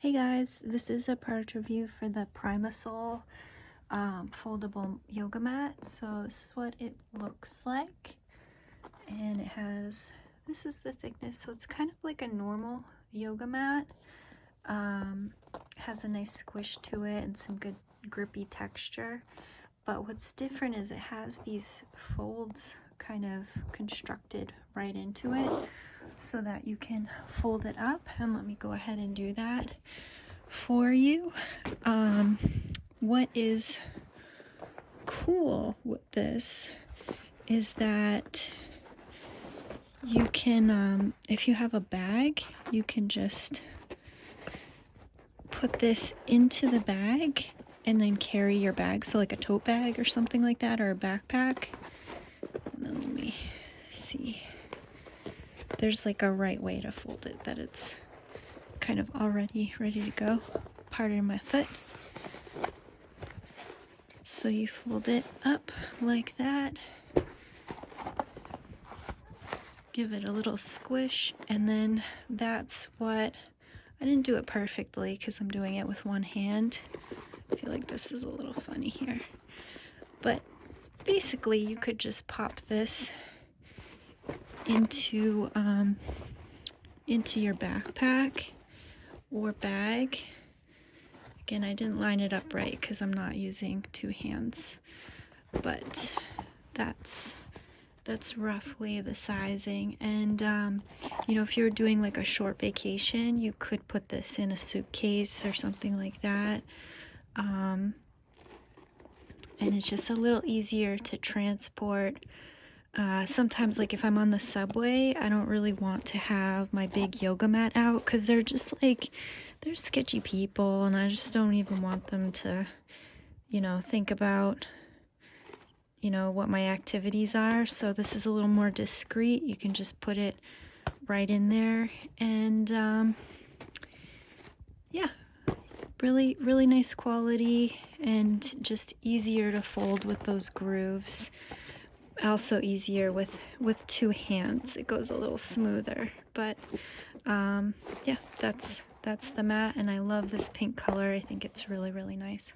Hey guys, this is a product review for the Primasole foldable yoga mat. So this is what it looks like, and this is the thickness, so it's kind of like a normal yoga mat. Has a nice squish to it and some good grippy texture, but what's different is it has these folds kind of constructed right into it so that you can fold it up. And let me go ahead and do that for you. What is cool with this is that you can, if you have a bag, you can just put this into the bag and then carry your bag, so like a tote bag or something like that, or a backpack. And then let me see. There's like a right way to fold it that it's kind of already ready to go. Pardon my foot. So you fold it up like that, give it a little squish, and then that's what, I didn't do it perfectly because I'm doing it with one hand. I feel like this is a little funny here, but basically you could just pop this into your backpack or bag. Again, I didn't line it up right because I'm not using two hands, but that's roughly the sizing. And you know, if you're doing like a short vacation, you could put this in a suitcase or something like that. And it's just a little easier to transport. Sometimes, like if I'm on the subway, I don't really want to have my big yoga mat out because they're just like, they're sketchy people, and I just don't even want them to, you know, think about, you know, what my activities are. So this is a little more discreet. You can just put it right in there, and yeah, really nice quality, and just easier to fold with those grooves. Also easier with two hands. It goes a little smoother. But yeah, that's the mat, and I love this pink color. I think it's really nice.